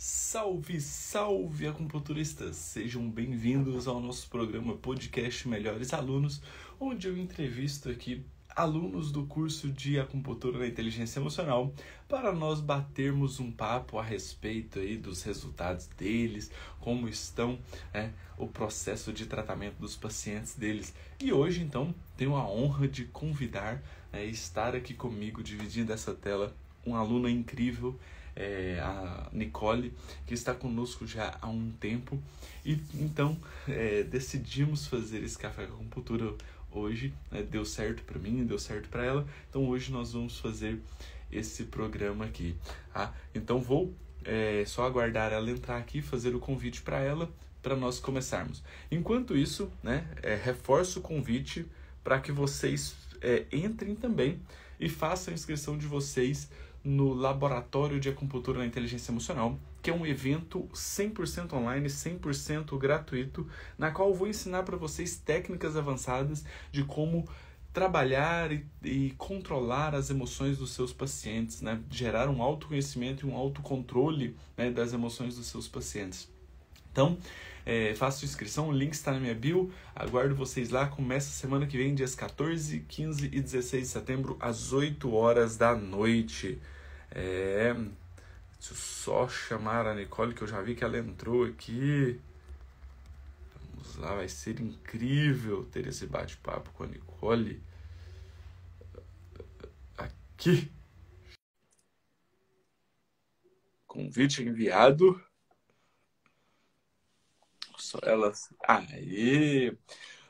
Salve, salve, acupunturistas! Sejam bem-vindos ao nosso programa Podcast Melhores Alunos, onde eu entrevisto aqui alunos do curso de Acupuntura na Inteligência Emocional para nós batermos um papo a respeito aí dos resultados deles, como estão, o processo de tratamento dos pacientes deles. E hoje, então, tenho a honra de convidar, estar aqui comigo, dividindo essa tela, uma aluna incrível, a Nicole, que está conosco já há um tempo, e então decidimos fazer esse café com acupuntura hoje, deu certo para mim, deu certo para ela, então hoje nós vamos fazer esse programa aqui, tá? Então vou só aguardar ela entrar aqui, fazer o convite para ela, para nós começarmos. Enquanto isso, reforço o convite para que vocês entrem também e façam a inscrição de vocês no Laboratório de Acupuntura na Inteligência Emocional, que é um evento 100% online, 100% gratuito, na qual eu vou ensinar para vocês técnicas avançadas de como trabalhar e controlar as emoções dos seus pacientes, gerar um autoconhecimento e um autocontrole, das emoções dos seus pacientes. Então, faça inscrição, o link está na minha bio, aguardo vocês lá, começa semana que vem, dias 14, 15 e 16 de setembro, às 8 horas da noite. Deixa eu só chamar a Nicole, que eu já vi que ela entrou aqui. Vamos lá, vai ser incrível ter esse bate-papo com a Nicole. Aqui. Convite enviado. Só elas. Aê!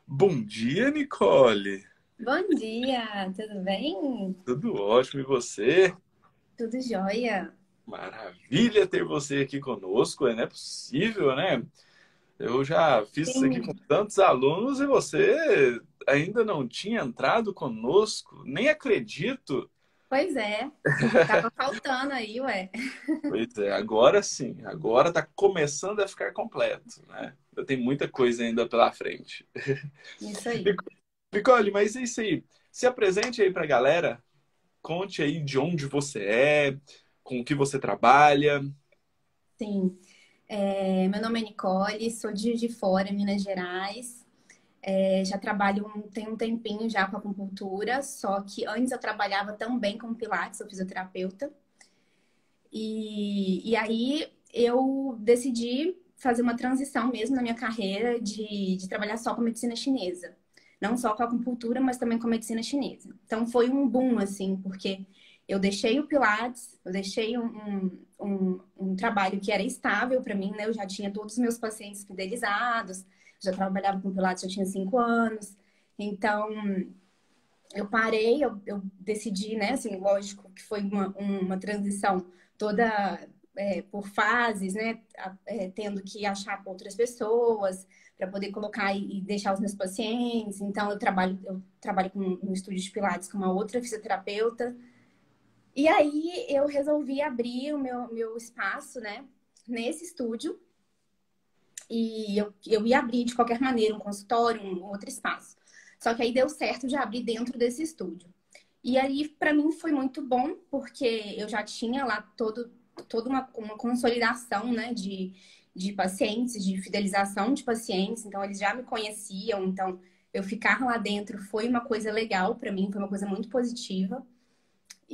Bom dia, Nicole! Bom dia, tudo bem? Tudo ótimo, e você? Tudo jóia. Maravilha ter você aqui conosco, não é possível, né? Eu já fiz isso aqui com Sim, tantos alunos e você ainda não tinha entrado conosco, nem acredito. pois é, tava faltando aí, ué. Pois é, agora sim, agora tá começando a ficar completo, né? Eu tenho muita coisa ainda pela frente. Isso aí. Nicole, mas é isso aí. Se apresente aí pra galera, conte aí de onde você é, com o que você trabalha. Sim, meu nome é Nicole, sou de Juiz de Fora, Minas Gerais. Já trabalho tem um tempinho já com acupuntura, só que antes eu trabalhava também com Pilates, sou fisioterapeuta. E aí eu decidi fazer uma transição mesmo na minha carreira de trabalhar só com medicina chinesa. Não só com acupuntura, mas também com medicina chinesa. Então foi um boom, assim, porque eu deixei o Pilates, eu deixei um trabalho que era estável para mim, né? Eu já tinha todos os meus pacientes fidelizados, já trabalhava com Pilates, já tinha 5 anos. Então, eu parei, eu decidi, né? Assim, lógico que foi uma transição toda por fases, né? Tendo que achar outras pessoas para poder colocar e deixar os meus pacientes. Então, eu trabalho com um estúdio de Pilates com uma outra fisioterapeuta. E aí, eu resolvi abrir o meu espaço, né? Nesse estúdio. E eu ia abrir de qualquer maneira um consultório, um outro espaço. Só que aí deu certo de abrir dentro desse estúdio. E aí, para mim, foi muito bom, porque eu já tinha lá toda uma consolidação, né, de pacientes, de fidelização de pacientes. Então, eles já me conheciam. Então, eu ficar lá dentro foi uma coisa legal para mim, foi uma coisa muito positiva.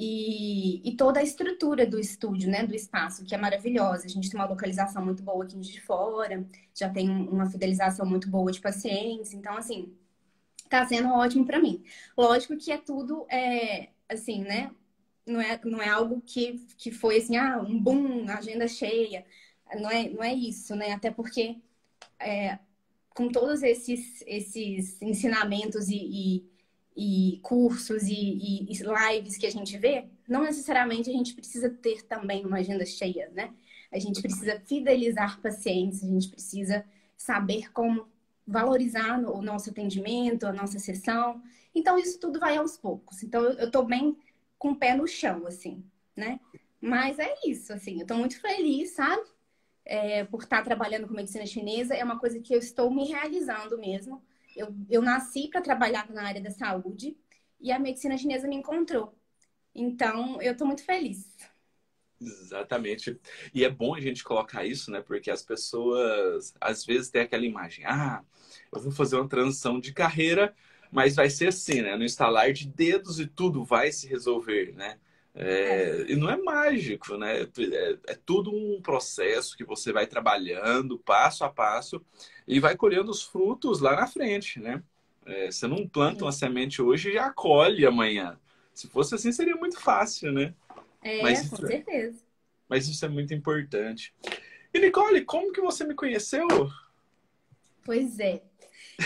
E toda a estrutura do estúdio, né, do espaço, que é maravilhosa. A gente tem uma localização muito boa aqui em Juiz de Fora, já tem uma fidelização muito boa de pacientes. Então, assim, tá sendo ótimo para mim. Lógico que é tudo, assim, né? Não é algo que foi assim, um boom, agenda cheia. Não é isso, né? Até porque com todos esses ensinamentos e cursos e lives que a gente vê, não necessariamente a gente precisa ter também uma agenda cheia, né? A gente precisa fidelizar pacientes, a gente precisa saber como valorizar o nosso atendimento, a nossa sessão. Então, isso tudo vai aos poucos. Então, eu tô bem com o pé no chão, assim, né? Mas é isso, assim, eu tô muito feliz, sabe? Por estar trabalhando com medicina chinesa, é uma coisa que eu estou me realizando mesmo. Eu nasci para trabalhar na área da saúde e a medicina chinesa me encontrou. Então, eu estou muito feliz. Exatamente. E é bom a gente colocar isso, né? Porque as pessoas às vezes têm aquela imagem, eu vou fazer uma transição de carreira, mas vai ser assim, né? No estalar de dedos e tudo vai se resolver, né? É, E não é mágico, né? É tudo um processo que você vai trabalhando passo a passo e vai colhendo os frutos lá na frente, né? Você não planta uma sim. semente hoje e já colhe amanhã. Se fosse assim, seria muito fácil, né? É, Mas com isso, certeza. mas isso é muito importante. E Nicole, como que você me conheceu? Pois é.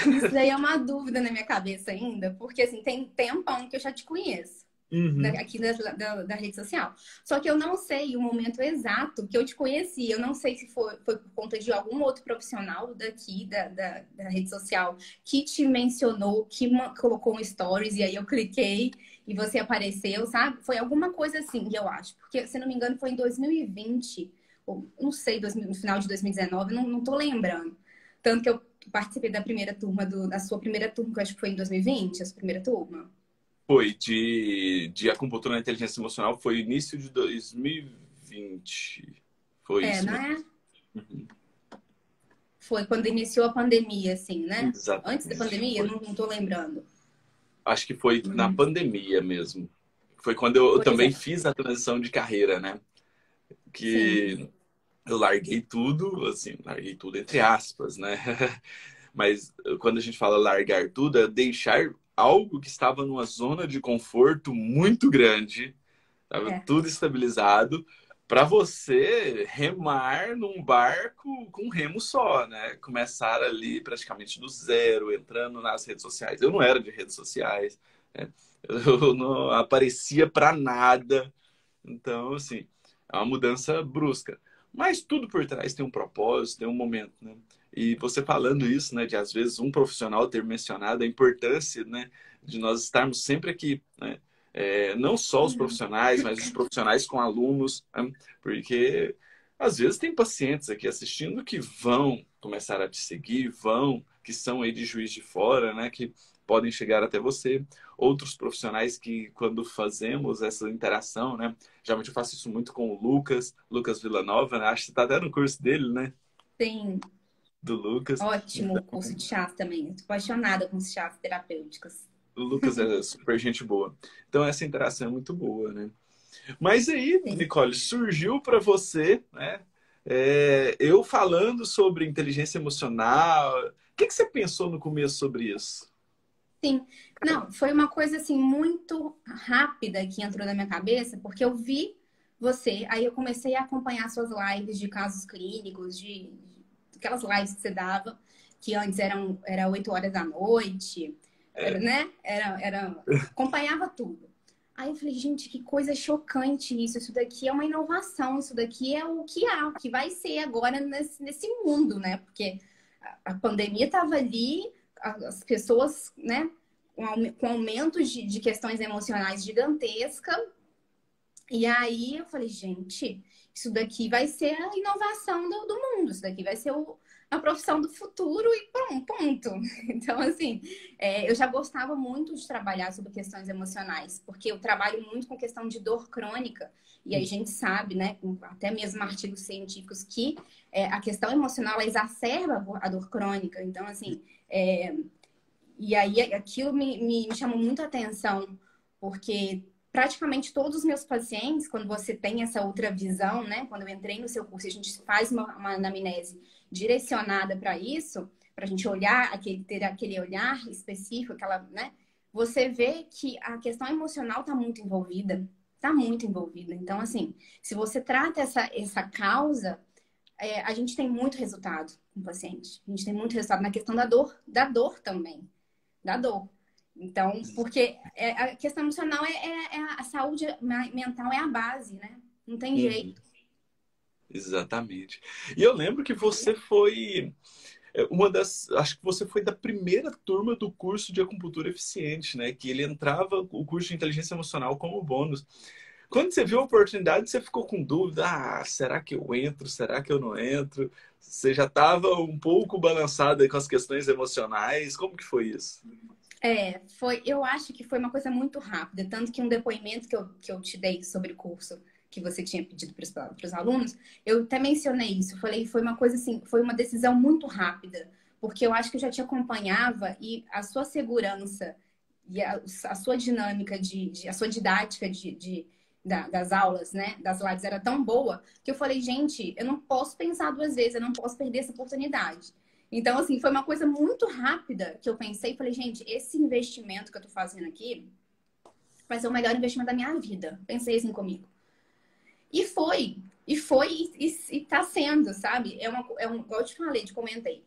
Isso daí é uma dúvida na minha cabeça ainda, porque assim, tem tempão que eu já te conheço. Uhum. Aqui da rede social. Só que eu não sei o momento exato que eu te conheci. Eu não sei se foi por conta de algum outro profissional daqui da rede social que te mencionou, que colocou um stories e aí eu cliquei e você apareceu, sabe? Foi alguma coisa assim, eu acho. Porque, se não me engano, foi em 2020, ou não sei, no final de 2019, não tô lembrando. Tanto que eu participei da primeira turma, da sua primeira turma, que eu acho que foi em 2020, a sua primeira turma. Foi de acupuntura na inteligência emocional, foi início de 2020. Foi É, isso não mesmo. é? Uhum. Foi quando iniciou a pandemia, assim, né? Antes da Exatamente. pandemia, Foi. não tô lembrando. Acho que foi na Hum. pandemia mesmo. Foi quando eu Pois também é, fiz a transição de carreira, né? sim. Que eu larguei tudo, assim, larguei tudo entre aspas, né? Mas quando a gente fala largar tudo, é deixar algo que estava numa zona de conforto muito grande, estava É, tudo estabilizado, para você remar num barco com um remo só, né? Começar ali praticamente do zero, entrando nas redes sociais. Eu não era de redes sociais, né? Eu não aparecia para nada. Então, assim, é uma mudança brusca. Mas tudo por trás tem um propósito, tem um momento, né? E você falando isso, né, de às vezes um profissional ter mencionado a importância, né, de nós estarmos sempre aqui, né? Não só os uhum. profissionais, mas os profissionais com alunos, né? Porque às vezes tem pacientes aqui assistindo que vão começar a te seguir, que são aí de Juiz de Fora, né, que podem chegar até você. Outros profissionais que, quando fazemos essa interação, né, geralmente eu faço isso muito com o Lucas Villanova, né? Acho que você está até no curso dele, né? Tem Do Lucas. ótimo Então, curso de chás também. Eu tô apaixonada com os chás terapêuticos. o Lucas é super gente boa. Então essa interação é muito boa, né? Mas aí, Sim. Nicole, surgiu para você, né? Eu falando sobre inteligência emocional. O que você pensou no começo sobre isso? Sim. Não, foi uma coisa assim muito rápida que entrou na minha cabeça, porque eu vi você, aí eu comecei a acompanhar suas lives de casos clínicos, aquelas lives que você dava, que antes era 8 horas da noite, É. né? Acompanhava tudo. Aí eu falei, gente, que coisa chocante isso. Isso daqui é uma inovação, isso daqui é o que há, o que vai ser agora nesse mundo, né? Porque a pandemia estava ali, as pessoas, né, com aumentos de questões emocionais gigantesca. E aí eu falei, gente, isso daqui vai ser a inovação do mundo, isso daqui vai ser a profissão do futuro e pronto, ponto. Então, assim, eu já gostava muito de trabalhar sobre questões emocionais, porque eu trabalho muito com questão de dor crônica, e aí a gente sabe, né, até mesmo artigos científicos, que a questão emocional ela exacerba a dor crônica. Então, assim, e aí aquilo me chamou muito a atenção, porque praticamente todos os meus pacientes, quando você tem essa outra visão, né? Quando eu entrei no seu curso, a gente faz uma anamnese direcionada para isso, para a gente olhar, ter aquele olhar específico, aquela, né? Você vê que a questão emocional está muito envolvida. Está muito envolvida. Então, assim, se você trata essa causa, a gente tem muito resultado com o paciente. A gente tem muito resultado na questão da dor também da dor. Então, porque a questão emocional a saúde mental é a base, né? Não tem Uhum, jeito. exatamente. E eu lembro que você foi uma das. Acho que você foi da primeira turma do curso de acupuntura eficiente, né? Que ele entrava o curso de inteligência emocional como bônus. Quando você viu a oportunidade, você ficou com dúvida: será que eu entro? Será que eu não entro? Você já estava um pouco balançada com as questões emocionais. Como que foi isso? Eu acho que foi uma coisa muito rápida, tanto que um depoimento que eu te dei sobre o curso, que você tinha pedido para os alunos, eu até mencionei isso. Falei, foi uma coisa assim, foi uma decisão muito rápida, porque eu acho que eu já te acompanhava e a sua segurança e a sua dinâmica, a sua didática das aulas, né, das lives era tão boa que eu falei, gente, eu não posso pensar duas vezes, eu não posso perder essa oportunidade. Então, assim, foi uma coisa muito rápida que eu pensei e falei, gente, esse investimento que eu tô fazendo aqui vai ser o melhor investimento da minha vida. Pensei assim comigo. E tá sendo, sabe? Igual eu te falei, te comentei.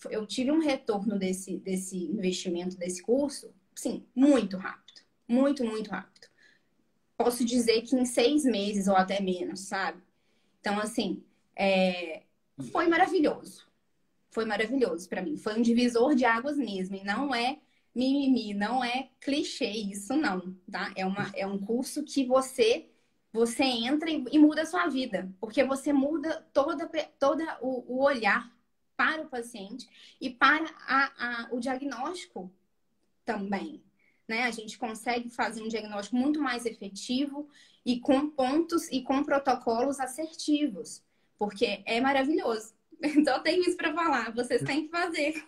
Eu tive um retorno desse investimento, desse curso, sim, muito rápido. Muito, muito rápido. Posso dizer que em 6 meses ou até menos, sabe? Então, assim, foi maravilhoso. Foi maravilhoso para mim. Foi um divisor de águas mesmo. E não é mimimi, não é clichê isso, não, tá? É um curso que você entra e muda a sua vida. Porque você muda todo o olhar para o paciente e para o diagnóstico também. Né? A gente consegue fazer um diagnóstico muito mais efetivo e com pontos e com protocolos assertivos. Porque é maravilhoso. Então, eu tenho isso para falar. Vocês têm que fazer.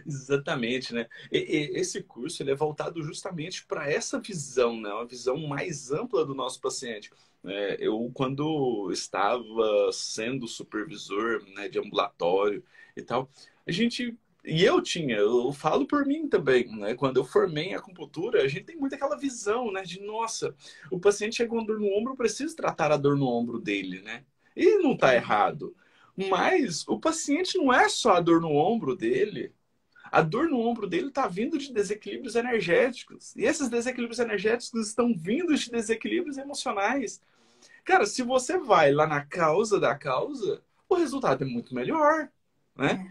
Exatamente, né? Esse curso ele é voltado justamente para essa visão, né? Uma visão mais ampla do nosso paciente. Eu, quando estava sendo supervisor, né, de ambulatório e tal, a gente... E eu falo por mim também, né? Quando eu formei em acupuntura, a gente tem muito aquela visão, né? De, nossa, o paciente chega com dor no ombro, eu preciso tratar a dor no ombro dele, né? E não está errado. Mas o paciente não é só a dor no ombro dele. A dor no ombro dele está vindo de desequilíbrios energéticos. E esses desequilíbrios energéticos estão vindo de desequilíbrios emocionais. Cara, se você vai lá na causa da causa, o resultado é muito melhor, né?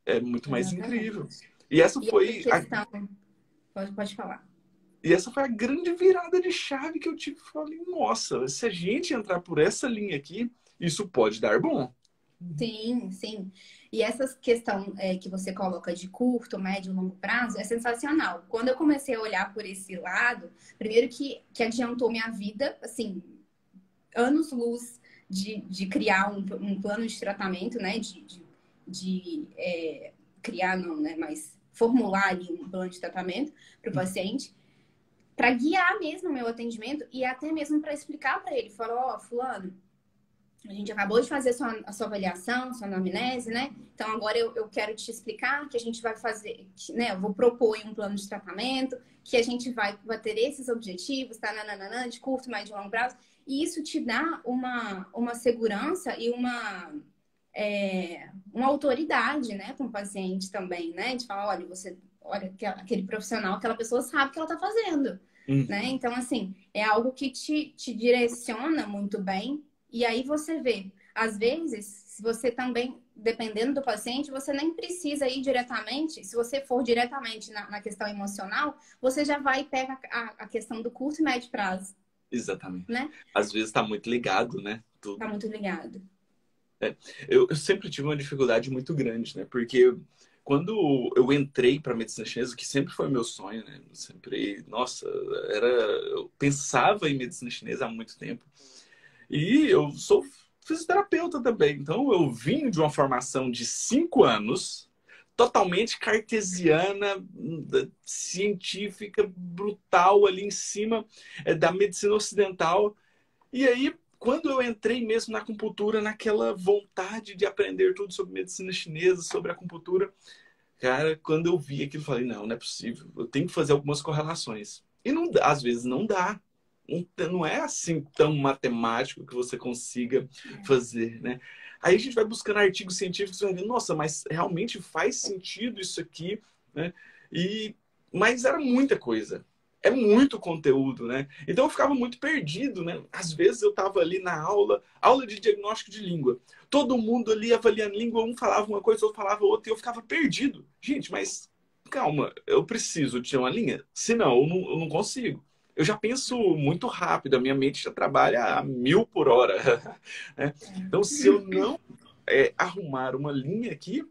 É muito mais incrível. Exatamente. E essa E a foi a, questão... Pode falar. e essa foi a grande virada de chave que eu tive. Falei, nossa, se a gente entrar por essa linha aqui, isso pode dar bom. Sim, sim. E essa questão que você coloca de curto, médio e longo prazo é sensacional. Quando eu comecei a olhar por esse lado, primeiro que adiantou minha vida, assim, anos-luz de criar um plano de tratamento, né? Criar, não, né? Mas formular ali um plano de tratamento para o paciente, para guiar mesmo o meu atendimento e até mesmo para explicar para ele, falar, ó, fulano, a gente acabou de fazer a sua avaliação, sua anamnese, né? Então, agora eu quero te explicar que a gente vai fazer, né? Eu vou propor um plano de tratamento, que a gente vai ter esses objetivos, tá? Nananana, de curto, médio e longo prazo. E isso te dá uma segurança e uma autoridade, né? Com o paciente também, né? De falar, olha, aquele profissional, aquela pessoa sabe o que ela tá fazendo, né? Então, assim, é algo que te direciona muito bem. E aí você vê, às vezes, se você também, dependendo do paciente, você nem precisa ir diretamente, se você for diretamente na questão emocional, você já vai e pega a questão do curto e médio prazo. Exatamente. Né? Às vezes está muito ligado, né? Tudo. Tá muito ligado. Eu sempre tive uma dificuldade muito grande, né? Porque quando eu entrei para medicina chinesa, que sempre foi meu sonho, né? Nossa, eu pensava em medicina chinesa há muito tempo. E eu sou fisioterapeuta também. Então, eu vim de uma formação de 5 anos, totalmente cartesiana, científica, brutal, ali em cima da medicina ocidental. E aí, quando eu entrei mesmo na acupuntura, naquela vontade de aprender tudo sobre medicina chinesa, sobre acupuntura, cara, quando eu vi aquilo, eu falei, não é possível. Eu tenho que fazer algumas correlações. E não, às vezes não dá. Não é assim tão matemático que você consiga fazer, né? Aí a gente vai buscando artigos científicos e vai vendo, nossa, mas realmente faz sentido isso aqui, né? Mas era muita coisa. É muito conteúdo, né? Então eu ficava muito perdido, né? Às vezes eu estava ali na aula de diagnóstico de língua. Todo mundo ali avaliando língua, um falava uma coisa, outro falava outra, e eu ficava perdido. Gente, mas calma, eu preciso de uma linha? Senão, eu não consigo. Eu já penso muito rápido, a minha mente já trabalha a 1000 por hora. Né? Então, se eu não arrumar uma linha aqui,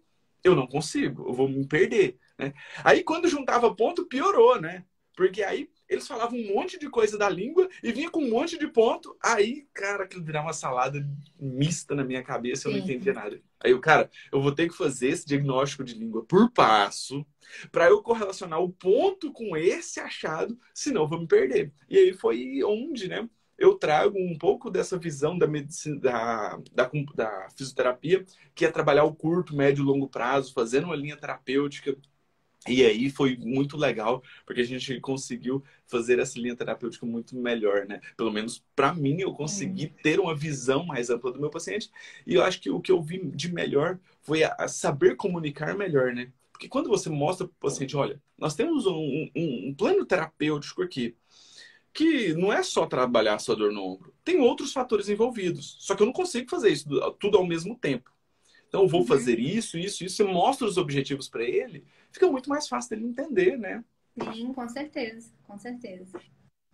eu não consigo, eu vou me perder. Né? Aí, quando juntava ponto, piorou, né? Porque aí eles falavam um monte de coisa da língua e vinha com um monte de ponto. Aí, cara, aquilo virava uma salada mista na minha cabeça, eu não entendia Sim. nada. Aí, cara, eu vou ter que fazer esse diagnóstico de língua por passo para eu correlacionar o ponto com esse achado, senão eu vou me perder. E aí foi onde, né? Eu trago um pouco dessa visão da medicina, da fisioterapia, que é trabalhar o curto, médio e longo prazo, fazendo uma linha terapêutica. E aí foi muito legal, porque a gente conseguiu fazer essa linha terapêutica muito melhor, né? Pelo menos para mim, eu consegui Sim. ter uma visão mais ampla do meu paciente. E eu acho que o que eu vi de melhor foi a saber comunicar melhor, né? Porque quando você mostra para o paciente, olha, nós temos um plano terapêutico aqui, que não é só trabalhar a sua dor no ombro, tem outros fatores envolvidos. Só que eu não consigo fazer isso tudo ao mesmo tempo. Então, eu vou Uhum. fazer isso, isso, isso. Você mostra os objetivos para ele, fica muito mais fácil dele entender, né? Sim, com certeza, com certeza.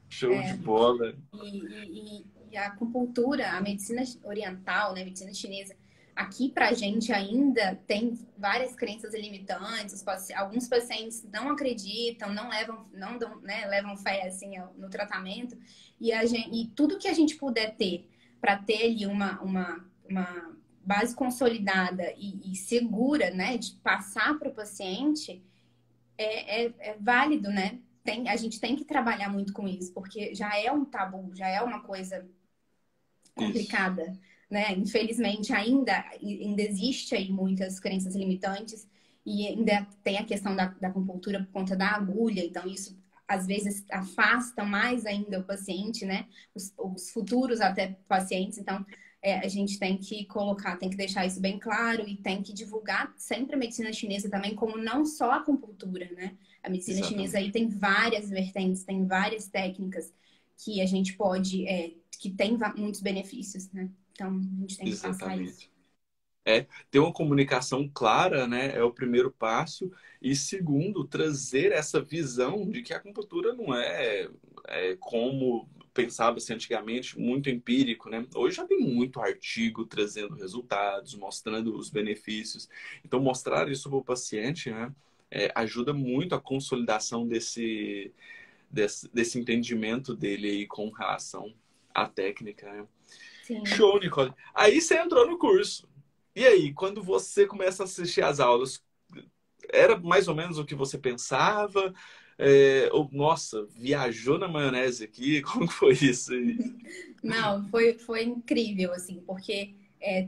Show de bola. E a acupuntura, a medicina oriental, né, a medicina chinesa, aqui pra gente ainda tem várias crenças limitantes. Alguns pacientes não acreditam, não levam, não dão, né, levam fé assim no tratamento. E tudo que a gente puder ter para ter ali uma base consolidada e segura, né, de passar para o paciente é válido, né? A gente tem que trabalhar muito com isso, porque já é um tabu, já é uma coisa Isso. complicada, né? Infelizmente, ainda existe aí muitas crenças limitantes e ainda tem a questão da acupuntura por conta da agulha, então isso às vezes afasta mais ainda o paciente, né? Os futuros até pacientes, então a gente tem que colocar, tem que deixar isso bem claro e tem que divulgar sempre a medicina chinesa também, como não só a acupuntura, né? A medicina chinesa Exatamente. aí tem várias vertentes, tem várias técnicas que a gente pode, que tem muitos benefícios, né? Então, a gente tem que passar isso. Exatamente. É, ter uma comunicação clara, né, é o primeiro passo. E segundo, trazer essa visão de que a acupuntura não é como pensava-se antigamente, muito empírico, né? Hoje já tem muito artigo trazendo resultados, mostrando os benefícios. Então, mostrar isso para o paciente, né, ajuda muito a consolidação desse entendimento dele aí com relação à técnica, né? Sim. Show, Nicole. Aí você entrou no curso. E aí, quando você começa a assistir às aulas, era mais ou menos o que você pensava? Ou, nossa, viajou na maionese aqui? Como que foi isso aí? Não, foi incrível, assim, porque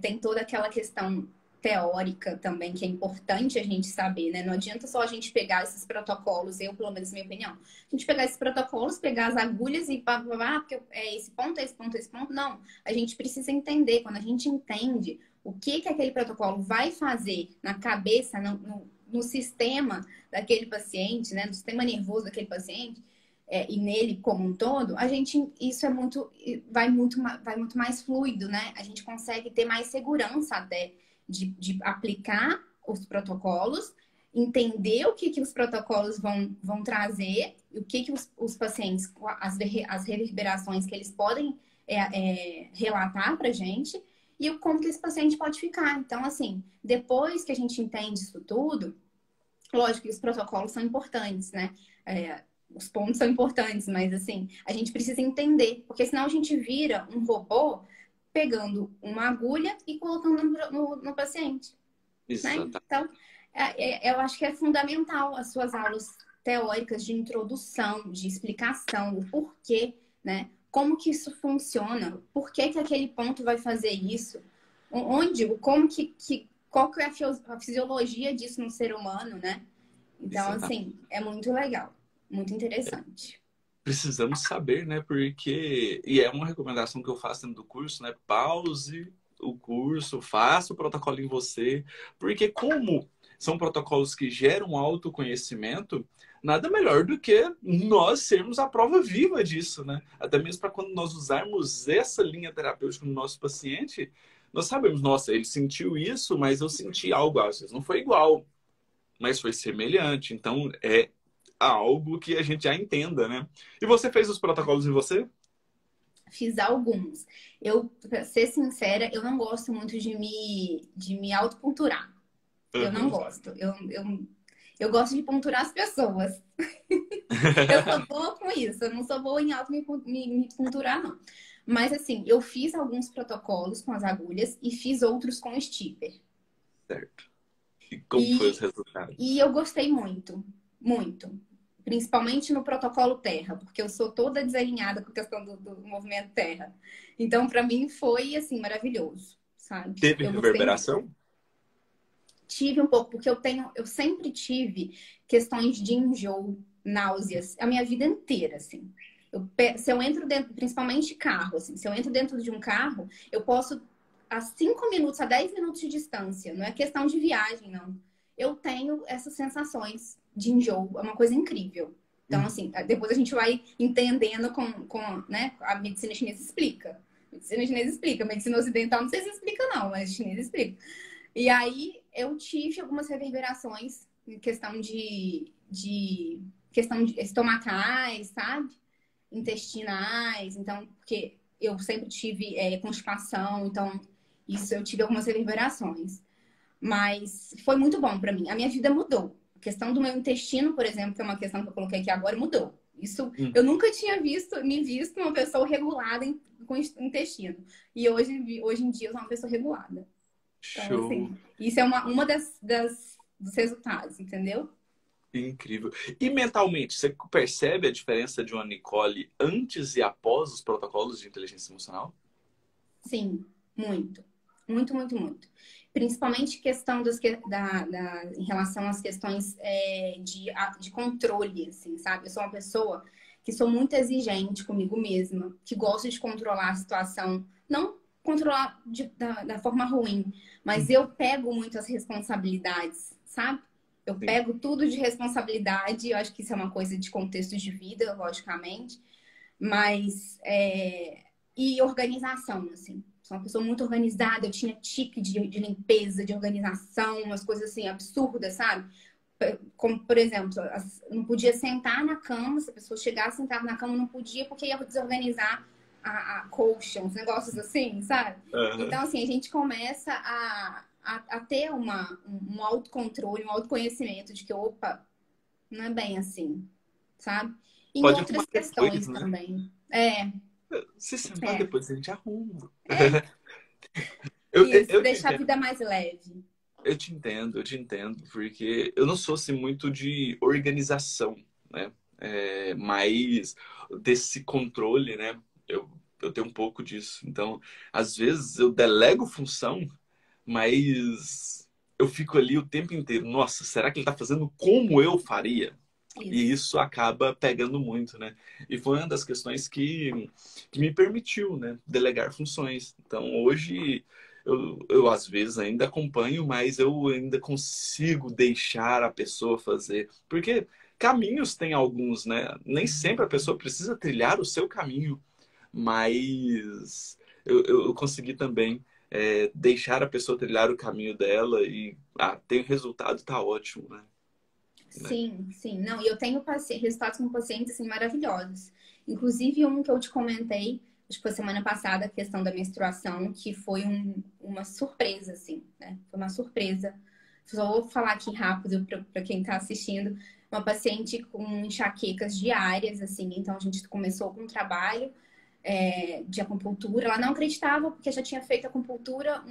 tem toda aquela questão teórica também que é importante a gente saber, né? Não adianta só a gente pegar esses protocolos, eu, pelo menos, minha opinião, a gente pegar esses protocolos, pegar as agulhas e porque é esse ponto, é esse ponto, é esse ponto. Não, a gente precisa entender. Quando a gente entende o que aquele protocolo vai fazer na cabeça, no sistema daquele paciente, né? No sistema nervoso daquele paciente, e nele como um todo, isso vai muito mais fluido, né? A gente consegue ter mais segurança até de aplicar os protocolos, entender o que os protocolos vão trazer, o que os pacientes, as reverberações que eles podem relatar para a gente e como que esse paciente pode ficar. Então, assim, depois que a gente entende isso tudo, lógico que os protocolos são importantes, né? Os pontos são importantes, mas assim, a gente precisa entender, porque senão a gente vira um robô pegando uma agulha e colocando no paciente, né? Exatamente. Então, eu acho que é fundamental as suas aulas teóricas de introdução, de explicação, o porquê, né? Como que isso funciona, por que que aquele ponto vai fazer isso, qual que é a fisiologia disso no ser humano, né? Então, Exatamente. assim, é muito legal, muito interessante. Precisamos saber, né? Porque. E é uma recomendação que eu faço dentro do curso, né? Pause o curso, faça o protocolo em você. Porque, como são protocolos que geram autoconhecimento, nada melhor do que nós sermos a prova viva disso, né? Até mesmo para quando nós usarmos essa linha terapêutica no nosso paciente, nós sabemos, nossa, ele sentiu isso, mas eu senti algo, às vezes não foi igual, mas foi semelhante. Então, é algo que a gente já entenda, né? E você fez os protocolos em você? Fiz alguns. Eu, pra ser sincera, eu não gosto muito de me autopunturar. Eu não Aham. gosto. Eu gosto de ponturar as pessoas. Eu sou boa com isso. Eu não sou boa em me ponturar, não. Mas, assim, eu fiz alguns protocolos com as agulhas e fiz outros com stipper. Certo. E como foi os E, resultados? e eu gostei muito, muito. Principalmente no protocolo terra, porque eu sou toda desalinhada com a questão do movimento terra. Então, para mim, foi, assim, maravilhoso, sabe? Teve Eu gostei muito. reverberação? Tive um pouco, porque eu sempre tive questões de enjoo, náuseas, a minha vida inteira, assim. Se eu entro dentro, principalmente carro, assim, se eu entro dentro de um carro, eu posso a 5 minutos, a 10 minutos de distância, não é questão de viagem, não. Eu tenho essas sensações de enjoo, é uma coisa incrível. Então, assim, depois a gente vai entendendo né, a medicina chinesa explica. A medicina chinesa explica, a medicina ocidental não sei se explica, não, mas a chinesa explica. E aí eu tive algumas reverberações em questão de estomacais, sabe? Intestinais, então, porque eu sempre tive constipação, então isso eu tive algumas reverberações. Mas foi muito bom para mim. A minha vida mudou. A questão do meu intestino, por exemplo, que é uma questão que eu coloquei aqui agora, mudou. Isso, eu nunca tinha me visto uma pessoa regulada com intestino. E hoje em dia eu sou uma pessoa regulada. Então, Show. assim, isso é uma dos resultados, entendeu? Incrível. E mentalmente, você percebe a diferença de uma Nicole antes e após os protocolos de inteligência emocional? Sim, muito. Muito, muito, muito. Principalmente questão em relação às questões de controle, assim, sabe? Eu sou uma pessoa que sou muito exigente comigo mesma, que gosto de controlar a situação, não controlar da forma ruim, mas eu pego muito as responsabilidades, sabe? Eu Sim. pego tudo de responsabilidade, eu acho que isso é uma coisa de contexto de vida, logicamente, mas e organização, assim. Sou uma pessoa muito organizada, eu tinha tique de limpeza, de organização, umas coisas assim absurdas, sabe? Como, por exemplo, não podia sentar na cama, se a pessoa chegasse sentar na cama, não podia, porque ia desorganizar a colcha, uns negócios assim, sabe? Uhum. Então, assim, a gente começa a ter um autocontrole, um autoconhecimento de que, opa, não é bem assim, sabe? E em Pode arrumar outras depois, questões né? também. Se sentar É, depois, a gente arruma. é. Eu, eu, Isso, eu te deixar a entendo, vida mais leve. eu te entendo, porque eu não sou assim, muito de organização, né? Mas desse controle, né? Eu tenho um pouco disso. Então, às vezes eu delego função, mas eu fico ali o tempo inteiro. Nossa, será que ele está fazendo como eu faria? E Isso. isso acaba pegando muito, né? E foi uma das questões que me permitiu, né, delegar funções. Então, hoje, eu às vezes ainda acompanho, mas eu ainda consigo deixar a pessoa fazer. Porque caminhos tem alguns, né? Nem sempre a pessoa precisa trilhar o seu caminho, mas eu consegui também deixar a pessoa trilhar o caminho dela e tem o resultado, tá ótimo, né? Sim, sim. Não, e eu tenho resultados com pacientes assim, maravilhosos. Inclusive um que eu te comentei, acho que foi semana passada, a questão da menstruação, que foi uma surpresa, assim, né? Foi uma surpresa. Só vou falar aqui rápido para quem está assistindo. Uma paciente com enxaquecas diárias, assim, então a gente começou com um trabalho de acupuntura. Ela não acreditava, porque já tinha feito acupuntura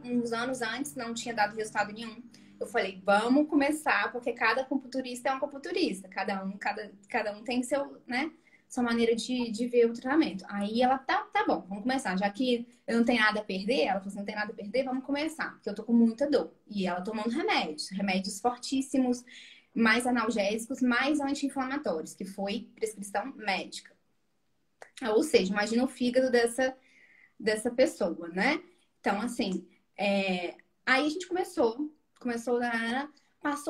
uns anos antes, não tinha dado resultado nenhum. Eu falei, vamos começar, porque cada acupunturista é um acupunturista. Cada um tem seu, né, sua maneira de ver o tratamento. Aí ela, tá bom, vamos começar. Já que eu não tenho nada a perder, ela falou assim, não tem nada a perder, vamos começar. Porque eu tô com muita dor. E ela tomando remédios fortíssimos, mais analgésicos, mais anti-inflamatórios, que foi prescrição médica. Ou seja, imagina o fígado dessa pessoa, né? Então, assim, aí a gente passou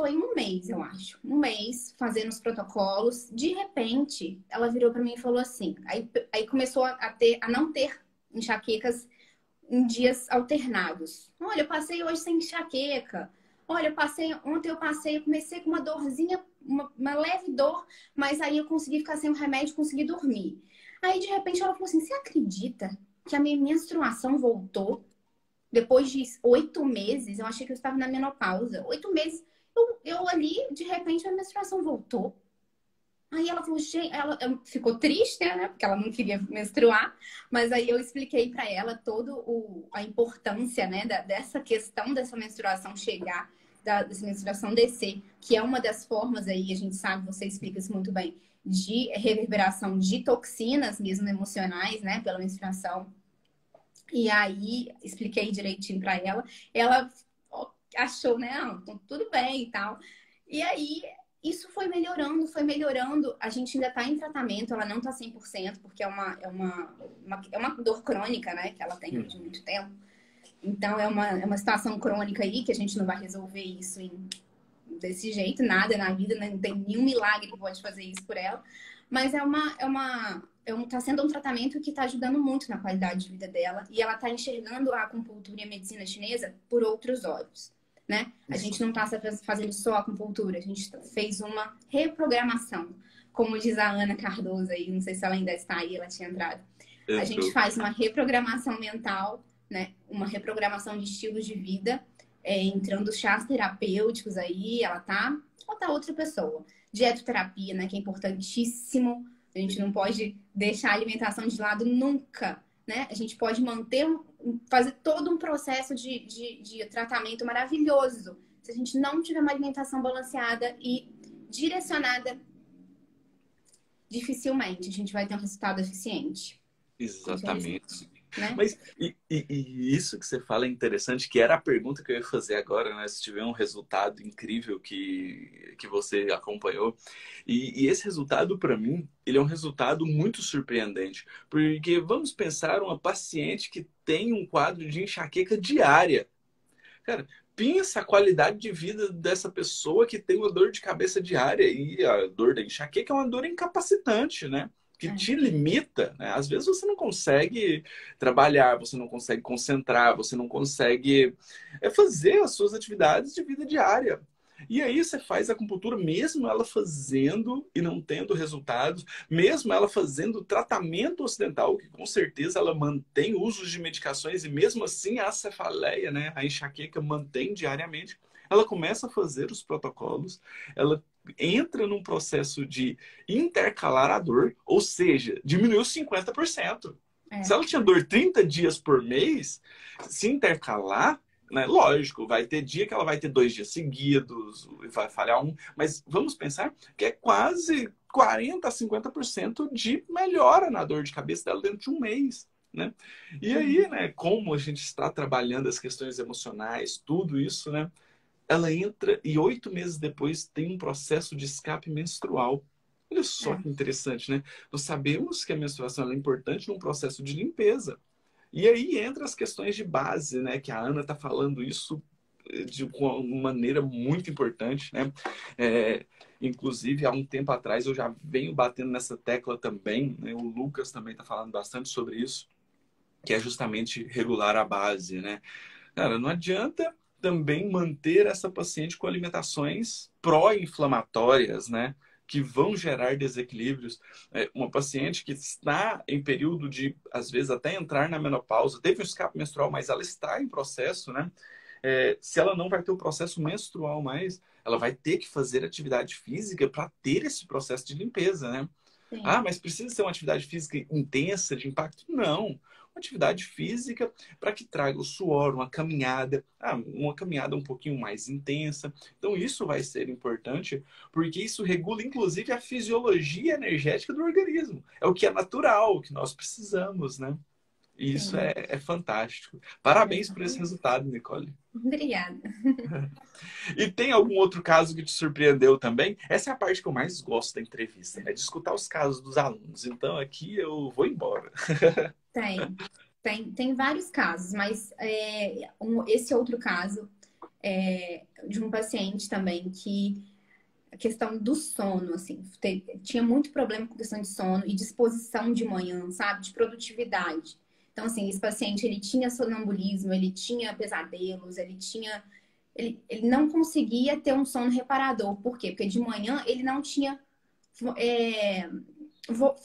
em um mês, eu acho. Um mês fazendo os protocolos. De repente, ela virou para mim e falou assim. Aí começou a não ter enxaquecas em dias alternados. Olha, eu passei hoje sem enxaqueca. Olha, ontem eu comecei com uma dorzinha, uma leve dor, mas aí eu consegui ficar sem o remédio, consegui dormir. Aí, de repente, ela falou assim: você acredita que a minha menstruação voltou depois de 8 meses? Eu achei que eu estava na menopausa. 8 meses Eu ali, de repente, a menstruação voltou. Aí ela falou, gente, ela ficou triste, né? Porque ela não queria menstruar. Mas aí eu expliquei para ela toda a importância, né? Dessa questão dessa menstruação chegar, dessa menstruação descer, que é uma das formas aí, a gente sabe, você explica isso muito bem, de reverberação de toxinas, mesmo emocionais, né? Pela menstruação. E aí expliquei direitinho para ela. Ela achou, né? Ah, tudo bem e tal. E aí isso foi melhorando, foi melhorando. A gente ainda está em tratamento, ela não está 100%, porque é uma dor crônica, né? Que ela tem de muito tempo. Então é uma situação crônica aí que a gente não vai resolver isso desse jeito, nada na vida, né? Não tem nenhum milagre que pode fazer isso por ela. Mas tá sendo um tratamento que está ajudando muito na qualidade de vida dela. E ela está enxergando a acupuntura e a medicina chinesa por outros olhos, né? A gente não está fazendo só acupuntura, a gente fez uma reprogramação. Como diz a Ana Cardoso aí, não sei se ela ainda está aí, ela tinha entrado. A gente faz uma reprogramação mental, né? Uma reprogramação de estilos de vida, entrando chás terapêuticos aí, ela tá outra pessoa. Dietoterapia, né? Que é importantíssimo. A gente não pode deixar a alimentação de lado nunca, né? A gente pode fazer todo um processo de tratamento maravilhoso. Se a gente não tiver uma alimentação balanceada e direcionada, dificilmente a gente vai ter um resultado eficiente. Exatamente. Né? Mas e isso que você fala é interessante, que era a pergunta que eu ia fazer agora, né? Se tiver um resultado incrível que você acompanhou. E esse resultado, para mim, ele é um resultado muito surpreendente. Porque vamos pensar uma paciente que tem um quadro de enxaqueca diária. Cara, pensa a qualidade de vida dessa pessoa que tem uma dor de cabeça diária. E a dor da enxaqueca é uma dor incapacitante, né? Que te limita, né? Às vezes você não consegue trabalhar, você não consegue concentrar, você não consegue fazer as suas atividades de vida diária. E aí você faz a acupuntura, mesmo ela fazendo e não tendo resultados, mesmo ela fazendo tratamento ocidental, que com certeza ela mantém usos de medicações, e mesmo assim a cefaleia, né, a enxaqueca mantém diariamente, ela começa a fazer os protocolos, ela entra num processo de intercalar a dor, ou seja, diminuiu 50%. Se ela tinha dor 30 dias por mês, se intercalar, né, lógico, vai ter dia que ela vai ter 2 dias seguidos, vai falhar um, mas vamos pensar que é quase 40% a 50% de melhora na dor de cabeça dela dentro de um mês. Né? E aí, né, como a gente está trabalhando as questões emocionais, tudo isso, né, ela entra e 8 meses depois tem um processo de escape menstrual. Olha só que interessante, né? Nós sabemos que a menstruação é importante num processo de limpeza. E aí entra as questões de base, né? Que a Ana está falando isso de uma maneira muito importante, né? Inclusive, há um tempo atrás eu já venho batendo nessa tecla também, né? O Lucas também está falando bastante sobre isso, que é justamente regular a base, né? Cara, não adianta também manter essa paciente com alimentações pró-inflamatórias, né? Que vão gerar desequilíbrios. Uma paciente que está em período de, às vezes, até entrar na menopausa, teve um escape menstrual, mas ela está em processo, né? Se ela não vai ter o processo menstrual mais, ela vai ter que fazer atividade física para ter esse processo de limpeza, né? Sim. Ah, mas precisa ser uma atividade física intensa, de impacto? Não. Uma atividade física para que traga o suor, uma caminhada um pouquinho mais intensa. Então, isso vai ser importante, porque isso regula, inclusive, a fisiologia energética do organismo. É o que é natural, o que nós precisamos, né? E isso é fantástico. Parabéns por esse resultado, Nicole. Obrigada. E tem algum outro caso que te surpreendeu também? Essa é a parte que eu mais gosto da entrevista, né? De escutar os casos dos alunos. Então aqui eu vou embora. Tem vários casos, mas esse outro caso de um paciente também que a questão do sono, assim, tinha muito problema com questão de sono e disposição de manhã, sabe? De produtividade. Então, assim, esse paciente, ele tinha sonambulismo, ele tinha pesadelos, ele não conseguia ter um sono reparador. Por quê? Porque de manhã ele não tinha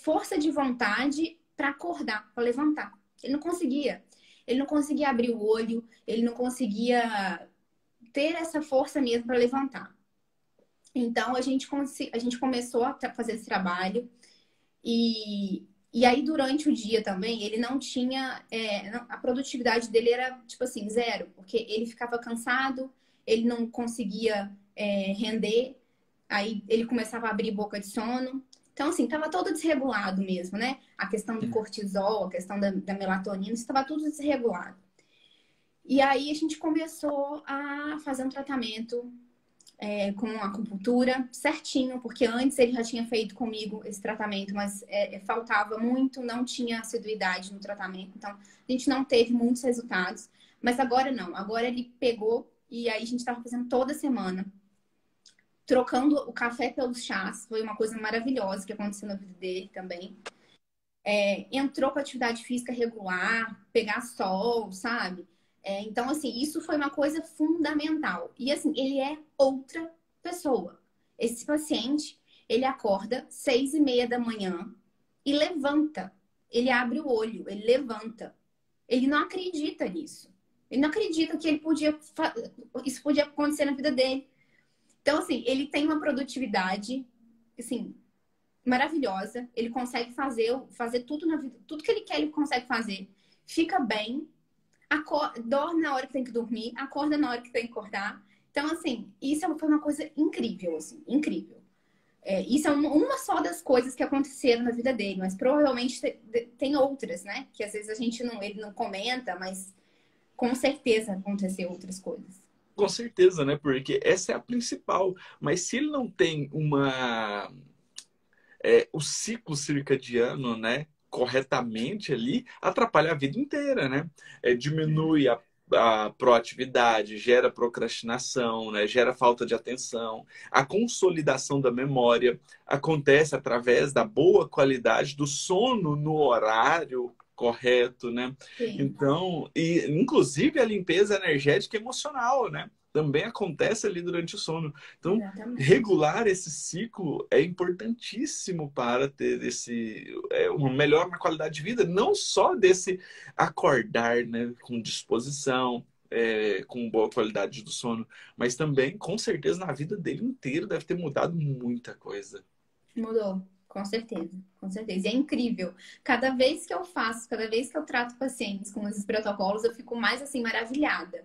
força de vontade para acordar, para levantar. Ele não conseguia. Ele não conseguia abrir o olho, ele não conseguia ter essa força mesmo para levantar. Então, a gente começou a fazer esse trabalho e aí, durante o dia também, ele não tinha... a produtividade dele era, tipo assim, zero. Porque ele ficava cansado, ele não conseguia render. Aí, ele começava a abrir boca de sono. Então, assim, estava todo desregulado mesmo, né? A questão do cortisol, a questão da melatonina, estava tudo desregulado. E aí, a gente começou a fazer um tratamento com acupuntura certinho, porque antes ele já tinha feito comigo esse tratamento, mas faltava muito, não tinha assiduidade no tratamento, então a gente não teve muitos resultados. Mas agora não, agora ele pegou e aí a gente estava fazendo toda semana, trocando o café pelos chás, foi uma coisa maravilhosa que aconteceu na vida dele também. Entrou com atividade física regular, pegar sol, sabe? Então, assim, isso foi uma coisa fundamental. E, assim, ele é outra pessoa. Esse paciente, ele acorda 6:30 da manhã e levanta. Ele abre o olho, ele levanta. Ele não acredita nisso. Ele não acredita que isso podia acontecer na vida dele. Então, assim, ele tem uma produtividade, assim, maravilhosa. Ele consegue fazer tudo na vida, tudo que ele quer, ele consegue fazer. Fica bem, dorme na hora que tem que dormir, acorda na hora que tem que acordar. Então, assim, isso foi uma coisa incrível, assim, incrível. Isso é uma só das coisas que aconteceram na vida dele, mas provavelmente tem outras, né? Que às vezes ele não comenta, mas com certeza aconteceu outras coisas. Com certeza, né? Porque essa é a principal. Mas se ele não tem o ciclo circadiano, né, corretamente ali, atrapalha a vida inteira, né? Diminui a proatividade, gera procrastinação, né? Gera falta de atenção. A consolidação da memória acontece através da boa qualidade do sono no horário correto, né? Sim. Então, e inclusive a limpeza energética e emocional, né? Também acontece ali durante o sono. Então, Exatamente. regular esse ciclo é importantíssimo para ter uma melhor qualidade de vida, não só desse acordar, né, com disposição, com boa qualidade do sono, mas também, com certeza, na vida dele inteiro deve ter mudado muita coisa. Mudou, com certeza, com certeza. E é incrível. Cada vez que eu trato pacientes com esses protocolos, eu fico mais assim maravilhada.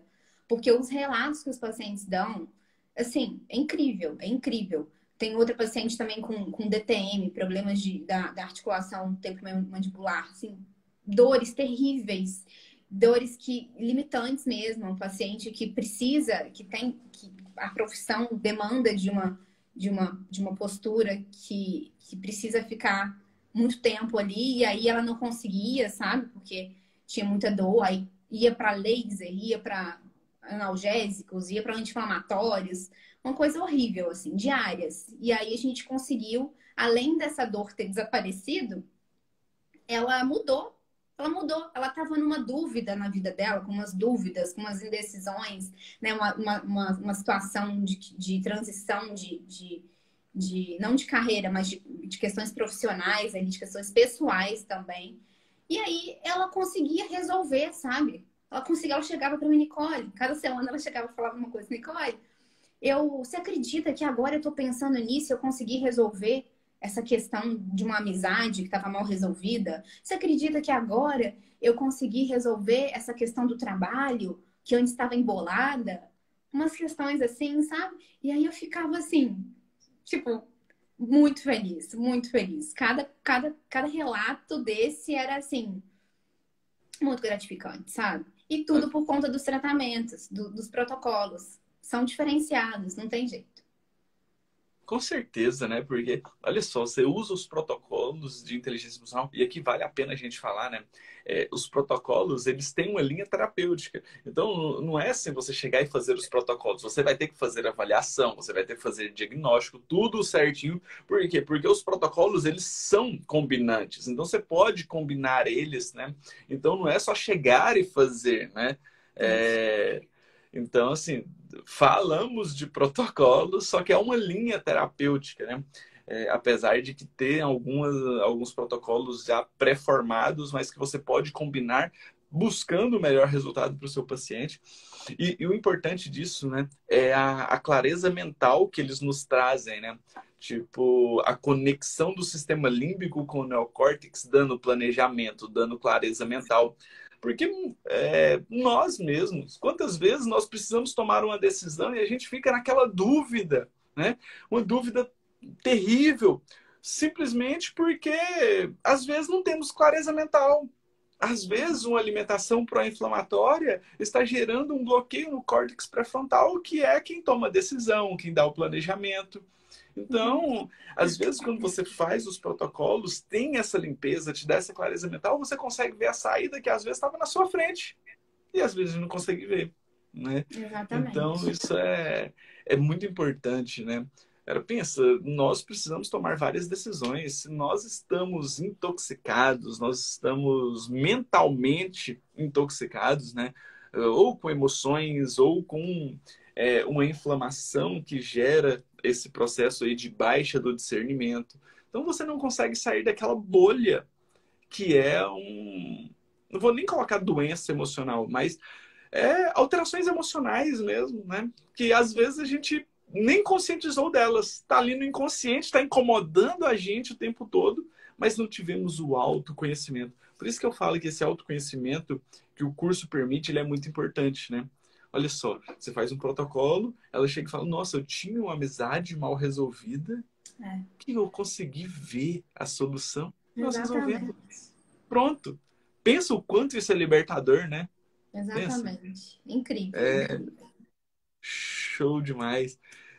Porque os relatos que os pacientes dão, assim, é incrível, é incrível. Tem outra paciente também com DTM, problemas da articulação temporomandibular, assim, dores terríveis, dores limitantes mesmo, um paciente que precisa, que a profissão demanda de uma postura que precisa ficar muito tempo ali, e aí ela não conseguia, sabe? Porque tinha muita dor, aí ia para laser, ia para analgésicos, ia para anti-inflamatórios, uma coisa horrível, assim, diárias. E aí a gente conseguiu, além dessa dor ter desaparecido, ela mudou. Ela mudou, ela estava numa dúvida na vida dela, com umas dúvidas, com umas indecisões, né? Uma situação de transição não de carreira, mas de questões profissionais, de questões pessoais também. E aí ela conseguia resolver, sabe? Ela chegava para mim, Nicole, cada semana ela chegava e falava uma coisa, Nicole, você acredita que agora eu estou pensando nisso, eu consegui resolver essa questão de uma amizade que estava mal resolvida? Você acredita que agora eu consegui resolver essa questão do trabalho, que antes estava embolada? Umas questões assim, sabe? E aí eu ficava assim, tipo, muito feliz, muito feliz. Cada relato desse era assim, muito gratificante, sabe? E tudo por conta dos tratamentos, dos protocolos. São diferenciados, não tem jeito. Com certeza, né? Porque, olha só, você usa os protocolos de inteligência emocional, e aqui vale a pena a gente falar, né? Os protocolos, eles têm uma linha terapêutica. Então, não é assim você chegar e fazer os protocolos. Você vai ter que fazer avaliação, você vai ter que fazer diagnóstico, tudo certinho. Por quê? Porque os protocolos, eles são combinantes. Então, você pode combinar eles, né? Então, não é só chegar e fazer, né? Então, assim, falamos de protocolos, só que é uma linha terapêutica, né? Apesar de que ter alguns protocolos já pré-formados, mas que você pode combinar buscando o melhor resultado para o seu paciente. E o importante disso, né, é a clareza mental que eles nos trazem, né? Tipo, a conexão do sistema límbico com o neocórtex, dando planejamento, dando clareza mental. Porque nós mesmos, quantas vezes nós precisamos tomar uma decisão e a gente fica naquela dúvida, né? Uma dúvida terrível, simplesmente porque às vezes não temos clareza mental. Às vezes, uma alimentação pró-inflamatória está gerando um bloqueio no córtex pré-frontal, que é quem toma a decisão, quem dá o planejamento. Então, às vezes, quando você faz os protocolos, tem essa limpeza, te dá essa clareza mental, você consegue ver a saída que às vezes estava na sua frente. E às vezes não consegue ver, né? Então, Exatamente. isso é muito importante, né? Cara, pensa, nós precisamos tomar várias decisões. Se nós estamos intoxicados, nós estamos mentalmente intoxicados, né? Ou com emoções, ou com uma inflamação que gera esse processo aí de baixa do discernimento. Então você não consegue sair daquela bolha que é um... Não vou nem colocar doença emocional, mas alterações emocionais mesmo, né? Que às vezes a gente nem conscientizou delas. Está ali no inconsciente, está incomodando a gente o tempo todo, mas não tivemos o autoconhecimento. Por isso que eu falo que esse autoconhecimento que o curso permite, ele é muito importante, né? Olha só, você faz um protocolo, ela chega e fala, nossa, eu tinha uma amizade mal resolvida, que eu consegui ver a solução, nós resolvemos. Exatamente. Pronto. Pensa o quanto isso é libertador, né? Pensa. Exatamente. Incrível, É incrível. show demais.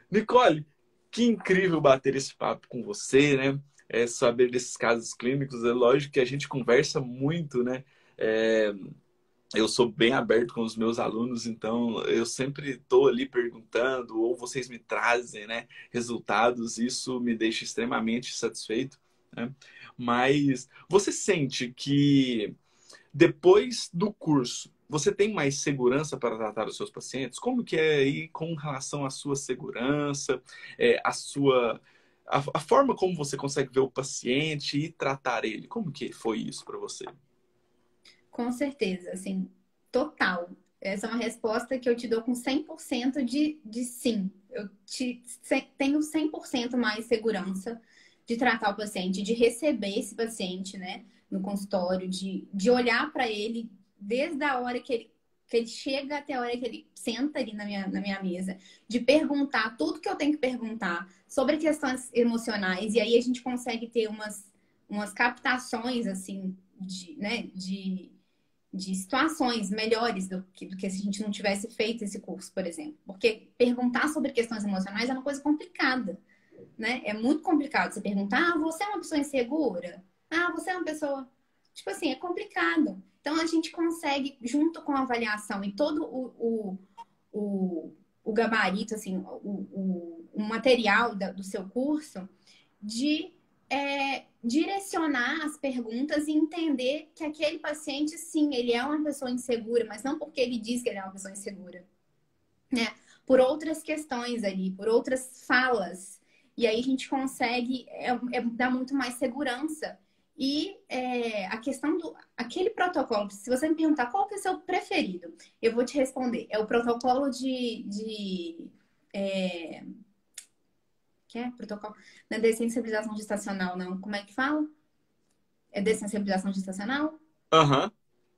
Nicole, que incrível bater esse papo com você, né? Saber desses casos clínicos. É lógico que a gente conversa muito, né? É, eu sou bem aberto com os meus alunos, então eu sempre estou ali perguntando, ou vocês me trazem, né, resultados. Isso me deixa extremamente satisfeito, né? Mas você sente que depois do curso, você tem mais segurança para tratar os seus pacientes? Como que é aí com relação à sua segurança, a forma como você consegue ver o paciente e tratar ele? Como que foi isso para você? Com certeza, assim, total. Essa é uma resposta que eu te dou com 100% de sim. Tenho 100% mais segurança de tratar o paciente, de receber esse paciente, né, no consultório, de olhar para ele desde a hora que ele chega até a hora que ele senta ali na minha mesa, de perguntar tudo que eu tenho que perguntar sobre questões emocionais, e aí a gente consegue ter umas captações, assim, né, de situações melhores do que se a gente não tivesse feito esse curso, por exemplo. Porque perguntar sobre questões emocionais é uma coisa complicada, né? É muito complicado você perguntar, você é uma pessoa insegura? Ah, você é uma pessoa... Tipo assim, é complicado. Então, a gente consegue, junto com a avaliação e todo o gabarito, assim, o material do seu curso, de direcionar as perguntas e entender que aquele paciente, sim, ele é uma pessoa insegura, mas não porque ele diz que ele é uma pessoa insegura, né? Por outras questões ali, por outras falas. E aí a gente consegue dar muito mais segurança. E a questão aquele protocolo, se você me perguntar qual que é o seu preferido, eu vou te responder. É o protocolo que é protocolo? Não é dessensibilização gestacional, não. Como é que fala? É dessensibilização gestacional? Aham,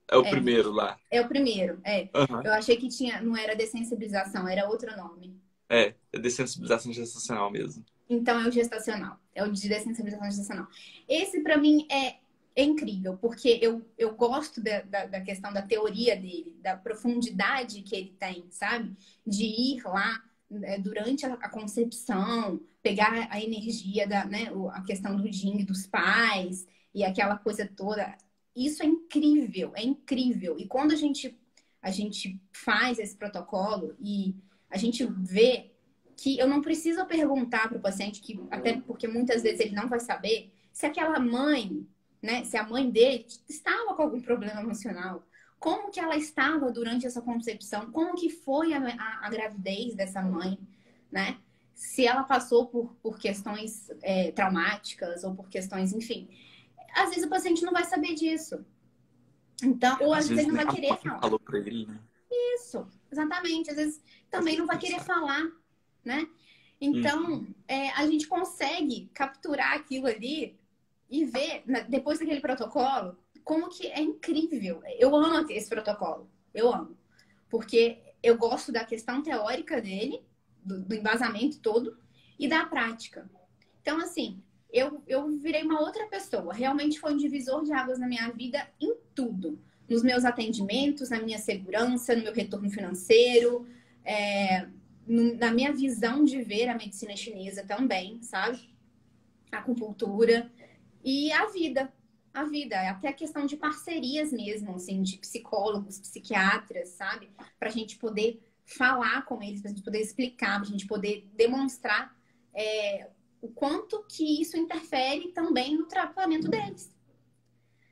é o É, primeiro lá. é o primeiro. Aham. Eu achei que tinha, não era dessensibilização, era outro nome. É dessensibilização gestacional mesmo. Então é o gestacional, é o de dessensibilização gestacional. Esse para mim é incrível, porque eu gosto da questão da teoria dele, da profundidade que ele tem, sabe? De ir lá durante a concepção, pegar a energia né, a questão do Jing dos pais e aquela coisa toda. Isso é incrível, é incrível. E quando a gente faz esse protocolo e a gente vê que eu não preciso perguntar para o paciente, que até porque muitas vezes ele não vai saber, se aquela mãe, né, se a mãe dele estava com algum problema emocional, como que ela estava durante essa concepção, como que foi a gravidez dessa mãe, né? Se ela passou por questões traumáticas ou por questões, enfim. Às vezes o paciente não vai saber disso. Então, ou às Às vezes vezes ele não nem vai a querer mãe falar. falou pra ele, né? Isso, exatamente. Às vezes também não vai querer falar, né? Uhum. Então, a gente consegue capturar aquilo ali e ver, depois daquele protocolo, como que é incrível. Eu amo esse protocolo. Eu amo. Porque eu gosto da questão teórica dele, do embasamento todo, e da prática. Então, assim, eu virei uma outra pessoa. Realmente foi um divisor de águas na minha vida em tudo. Nos meus atendimentos, na minha segurança, no meu retorno financeiro, é, na minha visão de ver a medicina chinesa também, sabe? A acupuntura e a vida. A vida, até a questão de parcerias mesmo, assim, de psicólogos, psiquiatras, sabe? Para a gente poder falar com eles, para a gente poder explicar, para a gente poder demonstrar o quanto que isso interfere também no tratamento deles,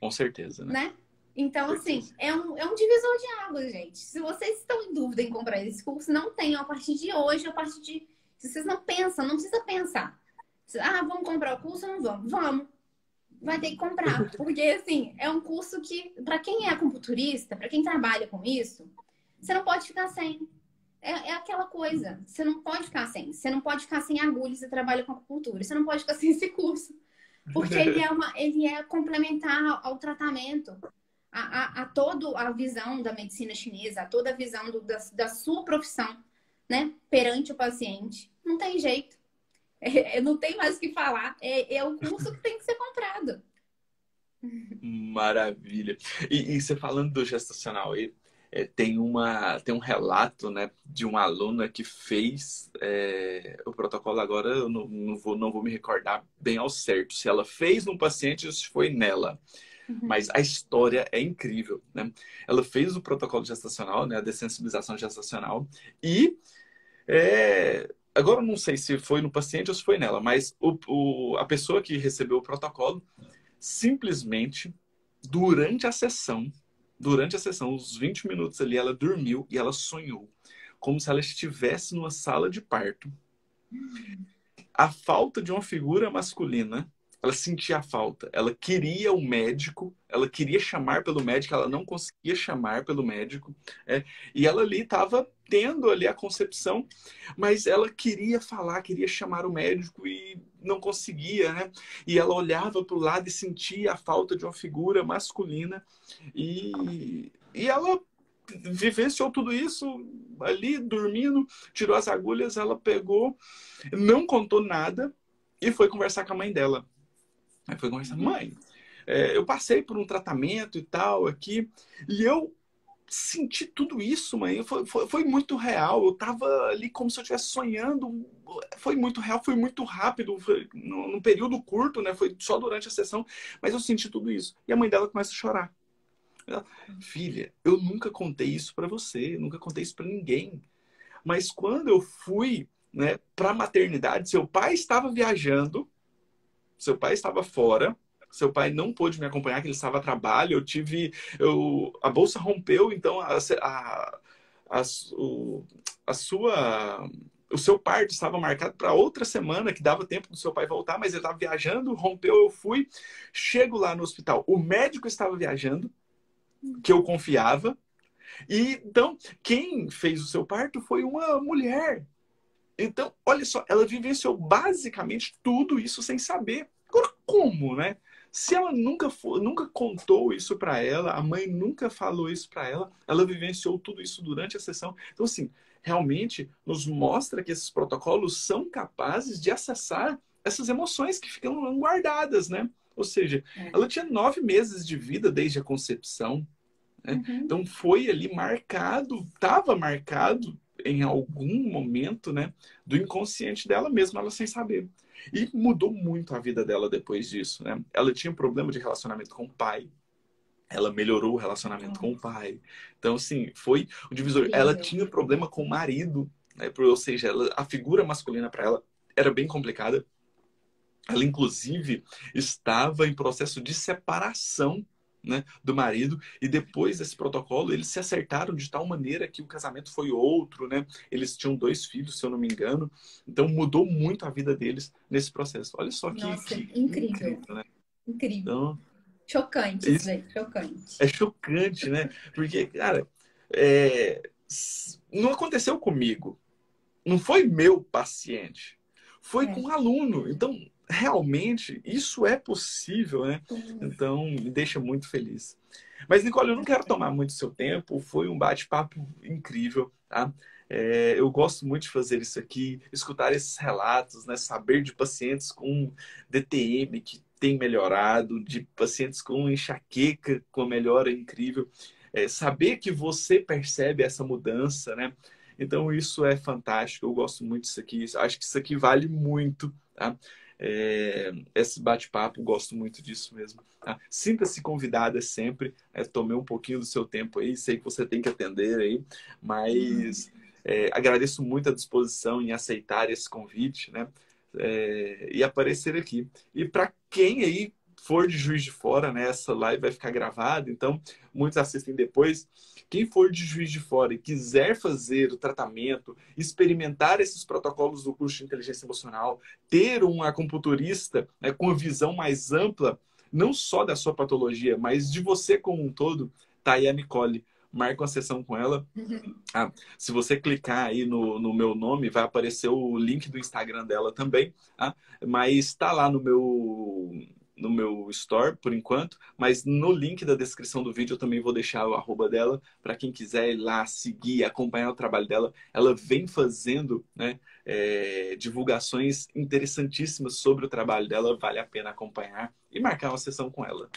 Com certeza, né? né? Então, Com assim, certeza. é um divisor de águas, gente. Se vocês estão em dúvida em comprar esse curso, não tenham a partir de hoje, a partir de. Se vocês não pensam, não precisa pensar. Ah, vamos comprar o curso ou não vamos? Vamos. Vai ter que comprar. Porque, assim, é um curso que, para quem é acupunturista, para quem trabalha com isso, você não pode ficar sem. É aquela coisa. Você não pode ficar sem. Você não pode ficar sem agulha, você trabalha com acupuntura. Você não pode ficar sem esse curso. Porque ele é complementar ao tratamento, a toda a visão da medicina chinesa, a toda a visão da sua profissão, né? Perante o paciente. Não tem jeito. Não tem mais o que falar. É o curso que tem que ser comprado. Maravilha. E você falando do gestacional, tem um relato, né, de uma aluna que fez o protocolo. Agora eu não vou me recordar bem ao certo se ela fez num paciente ou se foi nela. Mas Uhum. a história é incrível, né? Ela fez o protocolo gestacional, né, a dessensibilização gestacional, e agora eu não sei se foi no paciente ou se foi nela, mas a pessoa que recebeu o protocolo simplesmente durante a sessão, uns 20 minutos ali, ela dormiu e ela sonhou, como se ela estivesse numa sala de parto. A falta de uma figura masculina, ela sentia a falta. Ela queria o médico, ela queria chamar pelo médico, ela não conseguia chamar pelo médico. E ela ali estava tendo ali a concepção, mas ela queria falar, queria chamar o médico e não conseguia, né? E ela olhava para o lado e sentia a falta de uma figura masculina. E ela vivenciou tudo isso ali, dormindo, tirou as agulhas, ela pegou, não contou nada e foi conversar com a mãe dela. Aí foi conversar, mãe, eu passei por um tratamento e tal aqui, e eu senti tudo isso, mãe. Foi muito real. Eu tava ali como se eu estivesse sonhando. Foi muito real, foi muito rápido, foi num período curto, né? Foi só durante a sessão, mas eu senti tudo isso. E a mãe dela começa a chorar. Ela, filha, eu nunca contei isso para você, nunca contei isso para ninguém. Mas quando eu fui, né, para a maternidade, seu pai estava viajando, seu pai estava fora, seu pai não pôde me acompanhar, que ele estava a trabalho, a bolsa rompeu, então a, o, a sua, o seu parto estava marcado para outra semana, que dava tempo do seu pai voltar, mas ele estava viajando, rompeu, eu fui, chego lá no hospital, o médico estava viajando, que eu confiava, e então quem fez o seu parto foi uma mulher. Então, olha só, ela vivenciou basicamente tudo isso sem saber. Agora, como, né? Se ela nunca contou isso para ela, a mãe nunca falou isso para ela, ela vivenciou tudo isso durante a sessão. Então, assim, realmente nos mostra que esses protocolos são capazes de acessar essas emoções que ficam guardadas, né? Ou seja, É. ela tinha 9 meses de vida desde a concepção, né? Uhum. Então foi ali marcado, estava marcado em algum momento, né, do inconsciente dela mesma, ela sem saber. E mudou muito a vida dela depois disso, né? Ela tinha um problema de relacionamento com o pai, ela melhorou o relacionamento com o pai. Então, assim, foi o divisor. Ela Incrível. tinha problema com o marido, né? Ou seja, a figura masculina para ela era bem complicada. Ela, inclusive, estava em processo de separação, né, do marido, e depois desse protocolo eles se acertaram de tal maneira que o casamento foi outro, né? Eles tinham 2 filhos, se eu não me engano. Então mudou muito a vida deles nesse processo. Olha só que, Nossa, que incrível. incrível, né? Incrível. Então, Chocante isso, Isso velho. Chocante. é chocante, né? Porque, cara, não aconteceu comigo. Não foi meu paciente. Foi com É. um aluno. Então, realmente, isso é possível, né? Sim. Então, me deixa muito feliz. Mas, Nicole, eu não quero tomar muito seu tempo. Foi um bate-papo incrível, tá? Eu gosto muito de fazer isso aqui, escutar esses relatos, né? Saber de pacientes com DTM que tem melhorado, de pacientes com enxaqueca com melhora incrível. Saber que você percebe essa mudança, né? Então, isso é fantástico. Eu gosto muito disso aqui. Acho que isso aqui vale muito, tá? Esse bate-papo, gosto muito disso mesmo. Tá? Sinta-se convidada sempre. Tomei um pouquinho do seu tempo aí, sei que você tem que atender aí, mas agradeço muito a disposição em aceitar esse convite, né? E aparecer aqui. E para quem aí for de Juiz de Fora, né? Essa live vai ficar gravada, então muitos assistem depois. Quem for de Juiz de Fora e quiser fazer o tratamento, experimentar esses protocolos do curso de inteligência emocional, ter um acupunturista, né, com a visão mais ampla, não só da sua patologia, mas de você como um todo, tá aí a Nicole. Marca uma sessão com ela. Se você clicar aí no meu nome, vai aparecer o link do Instagram dela também. Mas está lá no meu store, por enquanto. Mas no link da descrição do vídeo eu também vou deixar o arroba dela para quem quiser ir lá seguir, acompanhar o trabalho dela. Ela vem fazendo, né, divulgações interessantíssimas sobre o trabalho dela. Vale a pena acompanhar e marcar uma sessão com ela.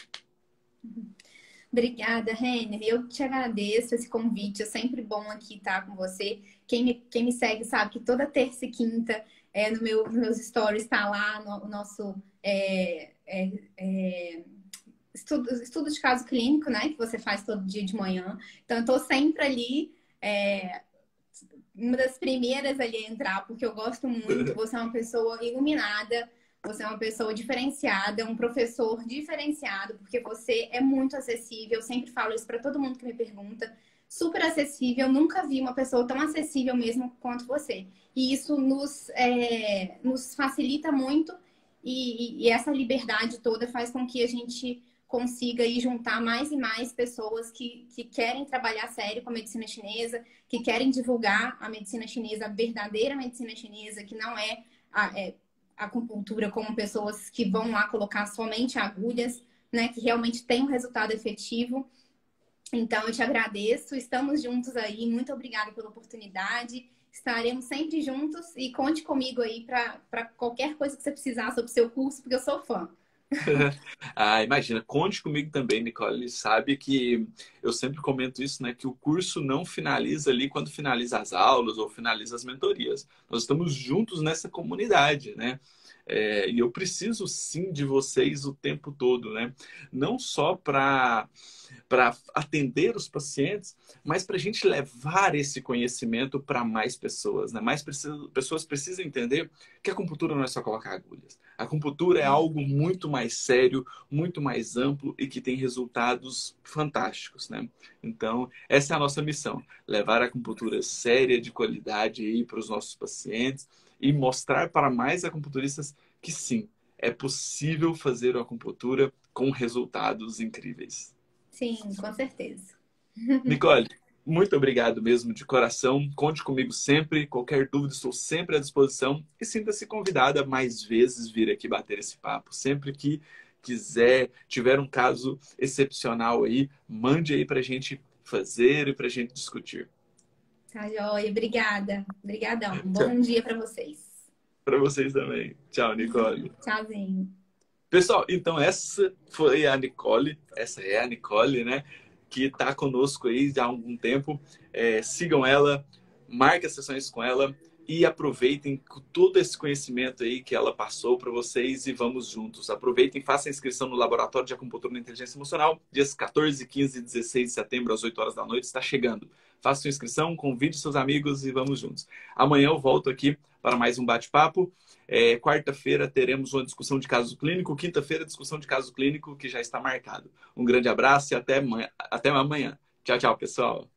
Obrigada, Renner. Eu te agradeço esse convite. É sempre bom aqui estar com você. Quem me segue sabe que toda terça e quinta nos meus stories está lá o nosso estudo de caso clínico, né? Que você faz todo dia de manhã. Então, eu estou sempre ali, uma das primeiras ali a entrar, porque eu gosto muito. Você é uma pessoa iluminada. Você é uma pessoa diferenciada, um professor diferenciado, porque você é muito acessível. Eu sempre falo isso para todo mundo que me pergunta. Super acessível. Eu nunca vi uma pessoa tão acessível mesmo quanto você. E isso nos facilita muito e essa liberdade toda faz com que a gente consiga ir juntar mais e mais pessoas que querem trabalhar sério com a medicina chinesa, que querem divulgar a medicina chinesa, a verdadeira medicina chinesa, que não é acupuntura, como pessoas que vão lá colocar somente agulhas, né, que realmente tem um resultado efetivo. Então, eu te agradeço. Estamos juntos aí. Muito obrigada pela oportunidade. Estaremos sempre juntos e conte comigo aí para qualquer coisa que você precisar sobre o seu curso, porque eu sou fã. Imagina, conte comigo também, Nicole. Sabe que eu sempre comento isso, né? Que o curso não finaliza ali quando finaliza as aulas ou finaliza as mentorias. Nós estamos juntos nessa comunidade, né? E eu preciso sim de vocês o tempo todo, né? Não só para atender os pacientes, mas para a gente levar esse conhecimento para mais pessoas, né? Pessoas precisam entender que a acupuntura não é só colocar agulhas. A acupuntura é algo muito mais sério, muito mais amplo e que tem resultados fantásticos, né? Então, essa é a nossa missão, levar a acupuntura séria, de qualidade aí para os nossos pacientes e mostrar para mais acupunturistas que sim, é possível fazer a acupuntura com resultados incríveis. Sim, com certeza. Nicole, muito obrigado mesmo de coração. Conte comigo sempre. Qualquer dúvida, estou sempre à disposição. E sinta-se convidada a mais vezes vir aqui bater esse papo. Sempre que quiser, tiver um caso excepcional aí, mande aí para a gente fazer e para a gente discutir. Tá, joia. Obrigada. Obrigadão. Bom dia para vocês. Para vocês também. Tchau, Nicole. Tchauzinho. Pessoal, então essa foi a Nicole. Essa é a Nicole, né? Que está conosco aí já há algum tempo. Sigam ela, marquem as sessões com ela e aproveitem todo esse conhecimento aí que ela passou para vocês e vamos juntos. Aproveitem, façam a inscrição no Laboratório de Acupuntura e Inteligência Emocional, dias 14, 15 e 16 de setembro, às 8 horas da noite, está chegando. Faça sua inscrição, convide seus amigos e vamos juntos. Amanhã eu volto aqui para mais um bate-papo. Quarta-feira teremos uma discussão de caso clínico, quinta-feira discussão de caso clínico que já está marcado. Um grande abraço e até amanhã. Tchau, tchau, pessoal.